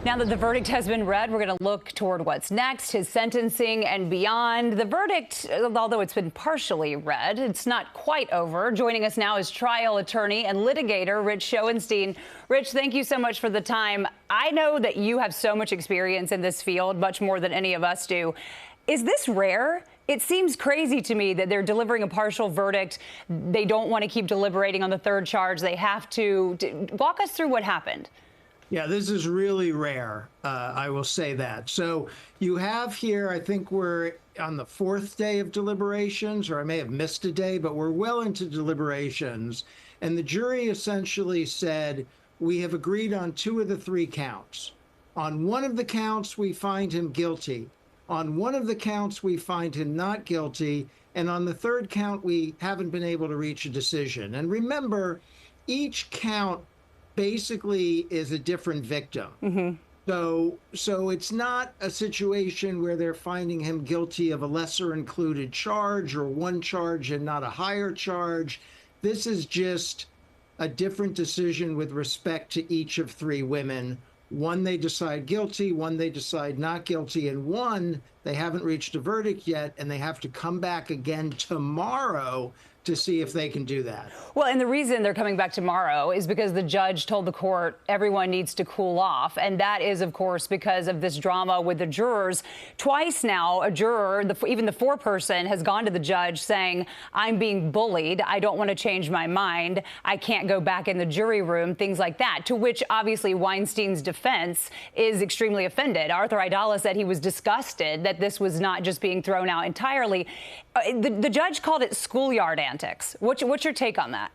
Now that the verdict has been read, we're going to look toward what's next, his sentencing and beyond. The verdict, although it's been partially read, it's not quite over. Joining us now is trial attorney and litigator Rich Schoenstein. Rich, thank you so much for the time. I know that you have so much experience in this field, much more than any of us do. Is this rare? It seems crazy to me that they're delivering a partial verdict. They don't want to keep deliberating on the third charge. They have to. Walk us through what happened. Yeah, this is really rare. I will say that. So you have here, I think we're on the fourth day of deliberations, or I may have missed a day, but we're well into deliberations. And the jury essentially said, we have agreed on 2 of the 3 counts. On one of the counts, we find him guilty. On one of the counts, we find him not guilty. And on the third count, we haven't been able to reach a decision. And remember, each count basically is a different victim. Mm-hmm. So it's not a situation where they're finding him guilty of a lesser included charge or one charge and not a higher charge. This is just a different decision with respect to each of 3 women. One they decide guilty, one they decide not guilty, and one they haven't reached a verdict yet, and they have to come back again tomorrow to see if they can do that. Well, and the reason they're coming back tomorrow is because the judge told the court everyone needs to cool off. And that is, of course, because of this drama with the jurors. Twice now, a juror, even the foreperson, has gone to the judge saying, I'm being bullied. I don't want to change my mind. I can't go back in the jury room, things like that, to which obviously Weinstein's defense is extremely offended. Arthur Aidala said he was disgusted that this was not just being thrown out entirely. The judge called it schoolyard antics. What's your take on that?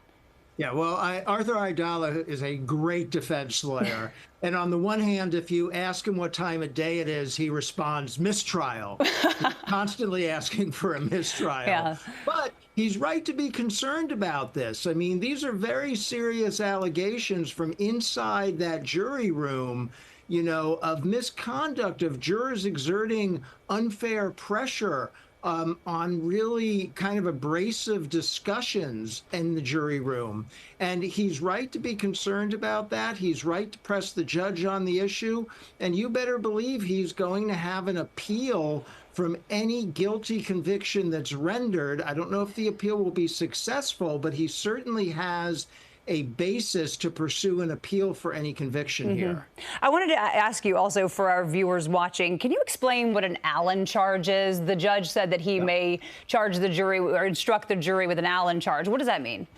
Yeah, well, Arthur Aidala is a great defense lawyer. And on the one hand, if you ask him what time of day it is, he responds, mistrial. He's constantly asking for a mistrial. Yeah. But he's right to be concerned about this. I mean, these are very serious allegations from inside that jury room, you know, of misconduct, of jurors exerting unfair pressure on really kind of abrasive discussions in the jury room. And he's right to be concerned about that. He's right to press the judge on the issue. And you better believe he's going to have an appeal from any guilty conviction that's rendered. I don't know if the appeal will be successful, but he certainly has a basis to pursue an appeal for any conviction here. I wanted to ask you also, for our viewers watching, can you explain what an Allen charge is? The judge said that he may charge the jury or instruct the jury with an Allen charge. What does that mean?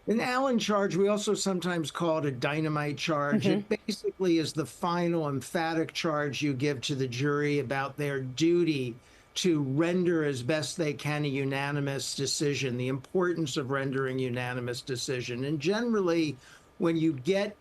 An Allen charge, we also sometimes call it a dynamite charge. It basically is the final emphatic charge you give to the jury about their duty to render as best they can a unanimous decision, the importance of rendering unanimous decision. And generally, when you get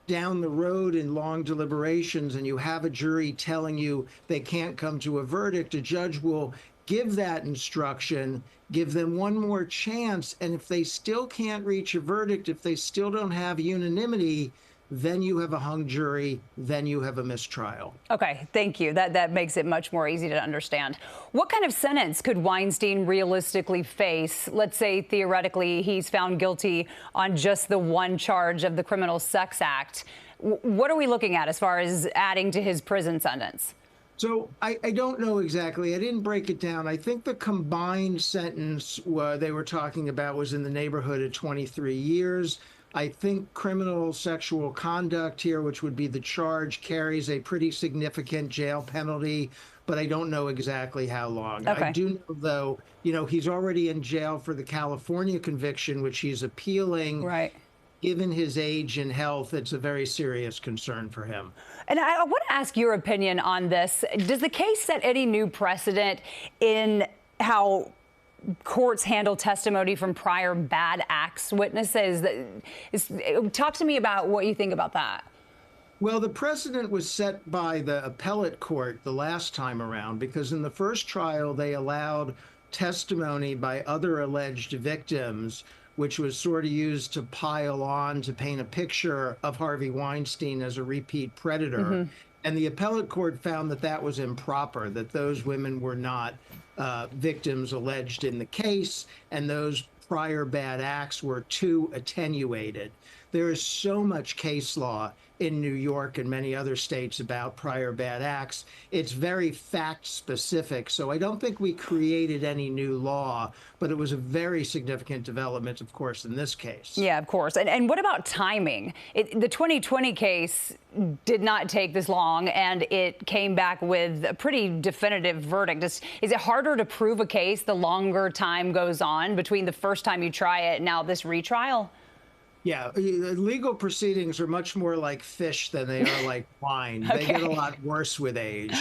down the road in long deliberations and you have a jury telling you they can't come to a verdict, a judge will give that instruction, give them one more chance, and if they still can't reach a verdict, if they still don't have unanimity, then you have a hung jury, then you have a mistrial. Okay, thank you. That makes it much more easy to understand. What kind of sentence could Weinstein realistically face? Let's say, theoretically, he's found guilty on just the one charge of the Criminal Sex Act. What are we looking at as far as adding to his prison sentence? So I don't know exactly. I didn't break it down. I think the combined sentence they were talking about was in the neighborhood of 23 years. I think criminal sexual conduct here, which would be the charge, carries a pretty significant jail penalty, but I don't know exactly how long. Okay. I do know, though, you know, he's already in jail for the California conviction, which he's appealing. Right. Given his age and health, it's a very serious concern for him. And I want to ask your opinion on this. Does the case set any new precedent in how courts handle testimony from prior bad acts witnesses? Talk to me about what you think about that. Well, the precedent was set by the appellate court the last time around, because in the first trial, they allowed testimony by other alleged victims, which was sort of used to pile on to paint a picture of Harvey Weinstein as a repeat predator. And the appellate court found that that was improper, that those women were not victims alleged in the case, and those prior bad acts were too attenuated. There is so much case law in New York and many other states about prior bad acts. It's very fact specific. So I don't think we created any new law, but it was a very significant development, of course, in this case. Yeah, of course. And what about timing? The 2020 case did not take this long, and it came back with a pretty definitive verdict. Is it harder to prove a case the longer time goes on between the first time you try it and now this retrial? Yeah, legal proceedings are much more like fish than they are like wine. Okay. They get a lot worse with age.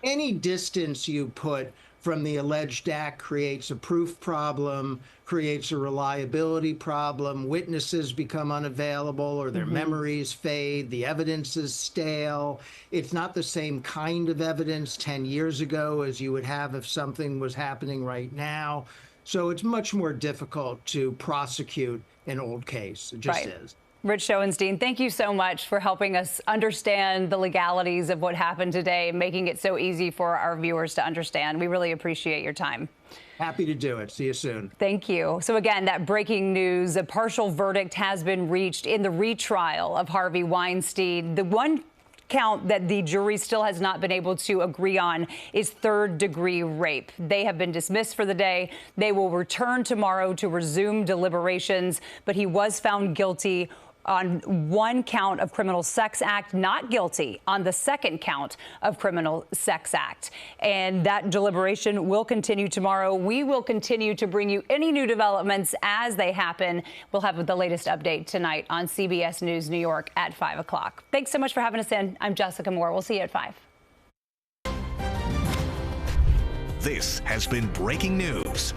Any distance you put from the alleged act creates a proof problem, creates a reliability problem. Witnesses become unavailable or their memories fade. The evidence is stale. It's not the same kind of evidence 10 years ago as you would have if something was happening right now. So it's much more difficult to prosecute an old case. It just is. Rich Schoenstein, thank you so much for helping us understand the legalities of what happened today, making it so easy for our viewers to understand. We really appreciate your time. Happy to do it. See you soon. Thank you. So again, that breaking news, a partial verdict has been reached in the retrial of Harvey Weinstein. The one count that the jury still has not been able to agree on is third-degree rape. They have been dismissed for the day. They will return tomorrow to resume deliberations, but he was found guilty on one count of criminal sex act, not guilty on the second count of criminal sex act. And that deliberation will continue tomorrow. We will continue to bring you any new developments as they happen. We'll have the latest update tonight on CBS News New York at 5 o'clock. Thanks so much for having us in. I'm Jessica Moore. We'll see you at 5. This has been breaking news.